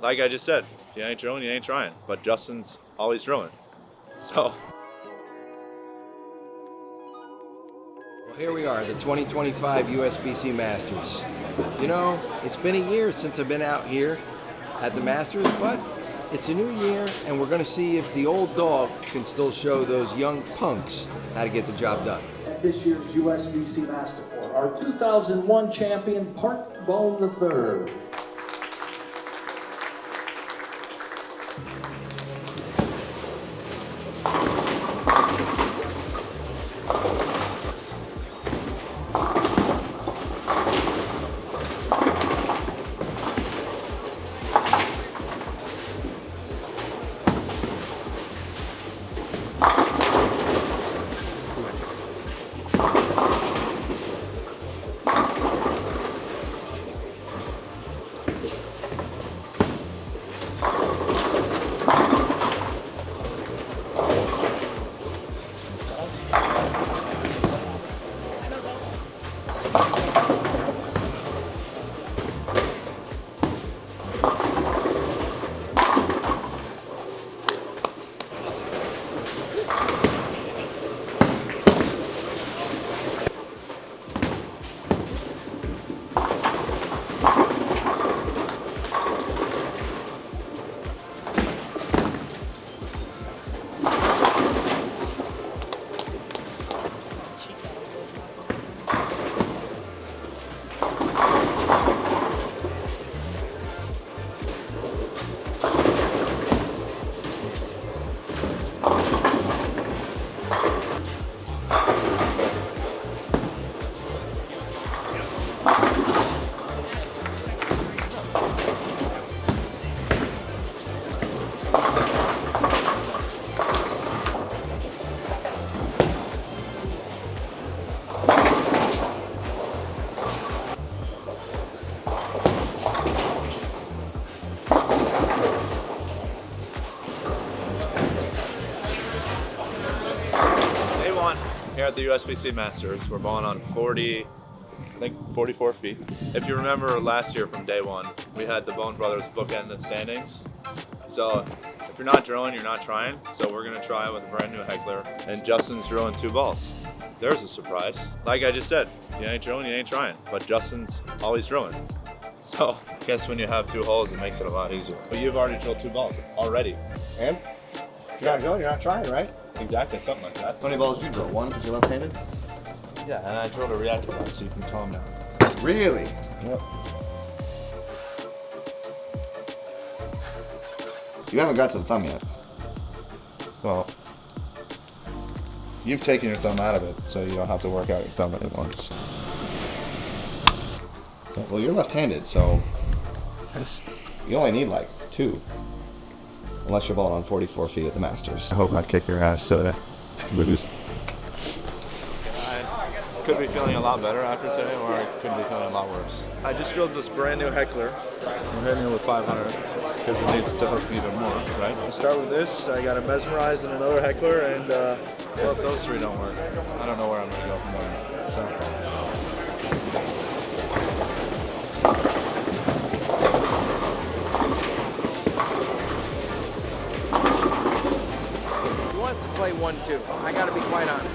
Like I just said, if you ain't drilling, you ain't trying. But Justin's always drilling. So. Well, here we are, the 2025 USBC Masters. You know, it's been a year since I've been out here at the Masters, but it's a new year, and we're going to see if the old dog can still show those young punks how to get the job done. At this year's USBC Masters, our 2001 champion, Bohn III. Here at the USBC Masters, we're bowling on 44 feet. If you remember last year from day one, we had the Bohn brothers bookend standings. So if you're not drilling, you're not trying. So we're gonna try with a brand new heckler, and Justin's drilling 2 balls. There's a surprise. Like I just said, if you ain't drilling, you ain't trying. But Justin's always drilling. So I guess when you have 2 holes, it makes it a lot easier. But you've already drilled 2 balls already. And if you're not drilling, you're not trying, right? Exactly, something like that. How many balls did you drill? 1 because you're left-handed? Yeah, and I drilled a reactor ball so you can calm down. Really? Yep. You haven't got to the thumb yet. Well, you've taken your thumb out of it, so you don't have to work out your thumb anymore. Well, you're left-handed, so you only need like 2. Unless you're bowling on 44 feet at the Masters. I hope I kick your ass so that lose. I could be feeling a lot better after today, or I could be feeling a lot worse. I just drilled this brand new heckler. I'm hitting it with 500 because it needs to hook even more, right? I start with this. I got to mesmerize in another heckler, and well, if those 3 don't work, I don't know where I'm going to go from there. So. Play 1-2. I got to be quite honest.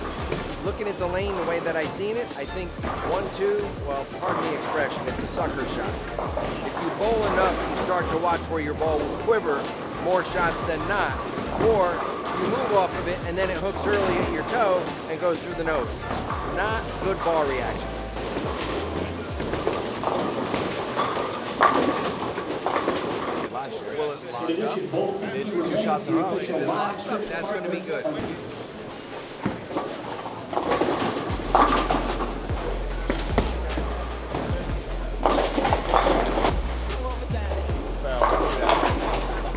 Looking at the lane the way that I seen it, I think 1-2, well, pardon the expression, it's a sucker shot. If you bowl enough, you start to watch where your ball will quiver more shots than not, or you move off of it and then it hooks early at your toe and goes through the nose. Not good ball reaction. Will it lock up? Did 2 shots in a row. If it locks up, that's going to be good.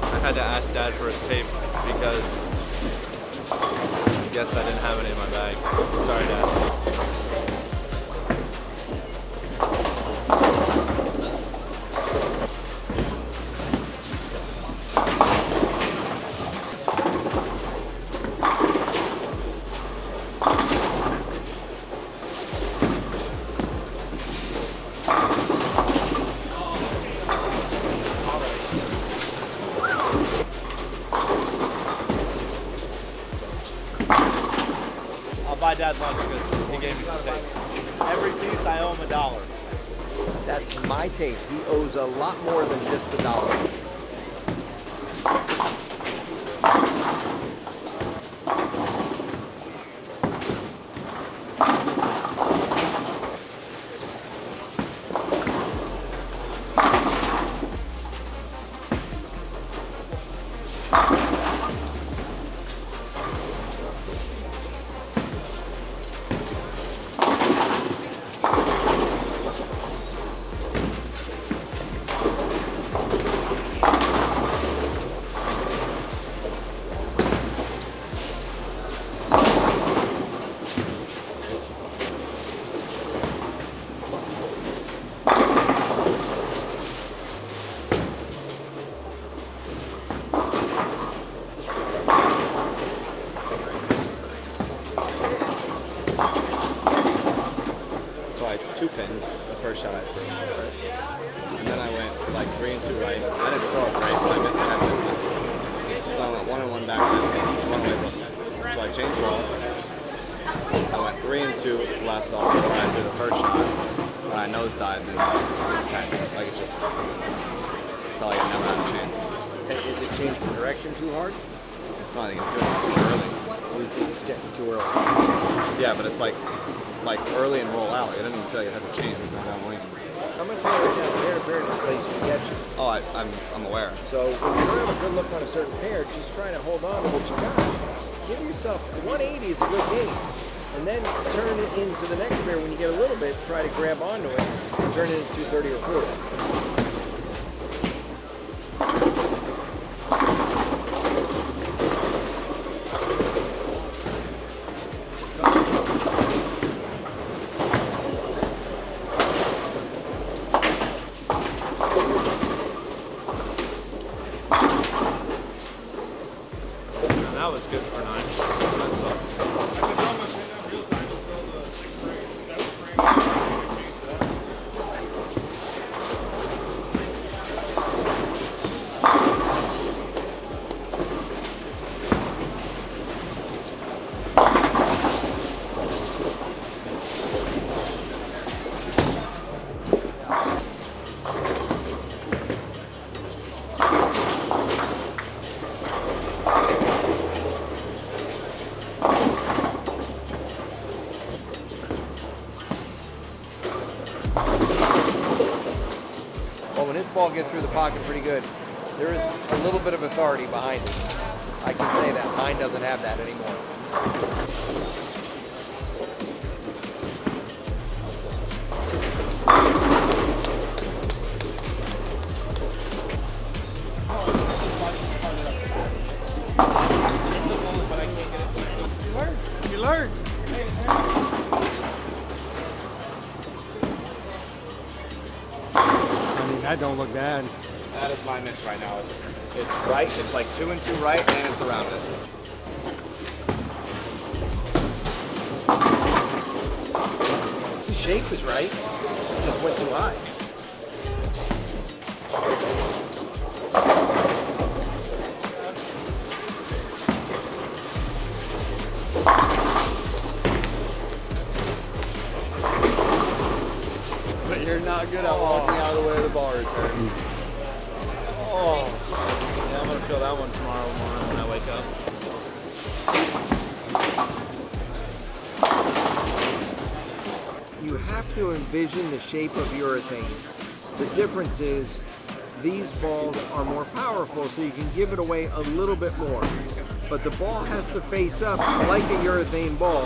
I had to ask Dad for his tape because I guess I didn't have any in my bag. Sorry, Dad. dad lunch because he gave me some tape. Every piece I owe him $1. That's my tape. He owes a lot more than just $1. two-pinned the first shot I threw. And then I went like 3 and 2 right. I didn't throw it right, but I missed a head left. So I went 1 and 1 back and one away from it. So I changed balls. I went 3 and 2 left off the line through the first shot. And I nosedived in 6-10. Like it just felt like I never had a chance. Is it changing direction too hard? No, I think it's doing it too early. Or you think it's getting too early? Yeah, but it's like early and roll out. Like, I didn't even feel like it has a change. It's going down lane. I'm going to tell you right now, pair-to-pair displays can get you. Oh, I'm aware. So when you don't have a good look on a certain pair, just try to hold on to what you got. Give yourself, 180 is a good game. And then turn it into the next pair when you get a little bit, try to grab onto it, and turn it into 230 or 40. That was good for 9. That sucked. Well, when his ball gets through the pocket pretty good, there is a little bit of authority behind it. I can say that. Mine doesn't have that anymore. You learned. I mean, that don't look bad. That is my miss right now. It's right. It's like 2 and 2 right, and it's around it. The shape is right. It just went too high. But you're not good at walking out of the way of the ball return. Oh. Yeah, I'm going to feel that one tomorrow morning when I wake up. You have to envision the shape of urethane. The difference is these balls are more powerful, so you can give it away a little bit more. But the ball has to face up like a urethane ball.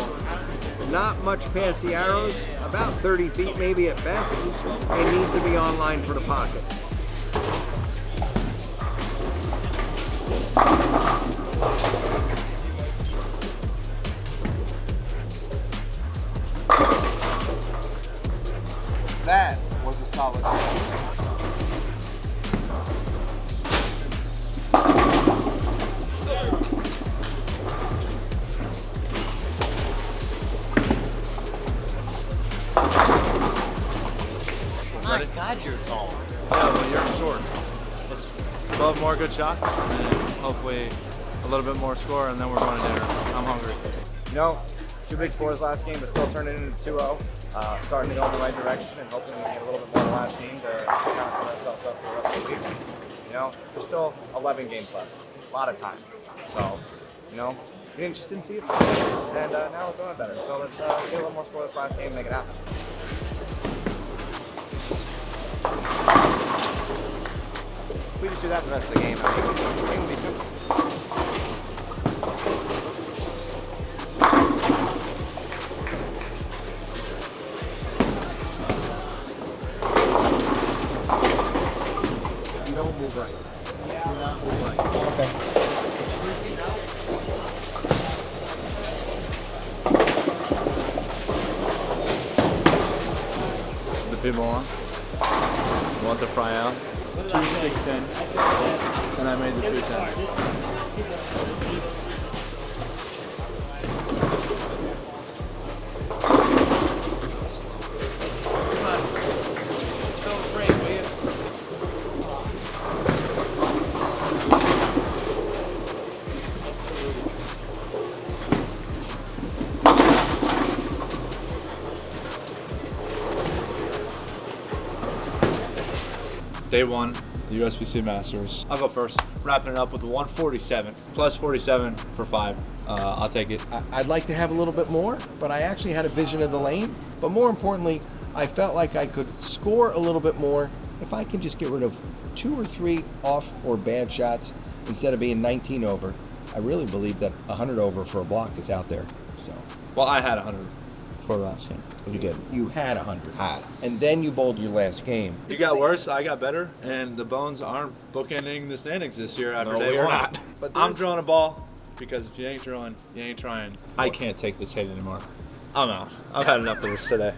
Not much past the arrows, about 30 feet maybe at best, and needs to be on line for the pocket. That was a solid pass. My God, you're tall. Yeah, well, you're short. Let's 12 more good shots, and hopefully a little bit more score, and then we're going to dinner. I'm hungry. You know, 2 big scores last game, but still turned it into 2-0. Starting to go in the right direction and hoping we can get a little bit more the last game to kind of set ourselves up for the rest of the week. You know, there's still 11 games left, a lot of time. So, you know, we just didn't see it for 2 games, and now we're doing better. So let's get a little more score this last game and make it happen. If we just do that the rest of the game, I think this game will be simple. You don't move right. Do not move right. Okay. The people on. You want the fry out? 2-6-10. And I made the 2-10. Come on. Fill the frame, will you? Day 1, the USBC Masters. I'll go first. Wrapping it up with a 147. Plus 47 for 5. I'll take it. I'd like to have a little bit more, but I actually had a vision of the lane. But more importantly, I felt like I could score a little bit more if I can just get rid of 2 or 3 off or bad shots instead of being 19 over. I really believe that 100 over for a block is out there. So Well, I had 100 for last game. you did. You had 100. Had. And then you bowled your last game. You got worse, I got better, and the Bones aren't bookending the standings this year after No, day we 1. are not. But I'm there's- throwing a ball because if you ain't throwing, you ain't trying. I can't take this hate anymore. I'm out. I've had enough of this today.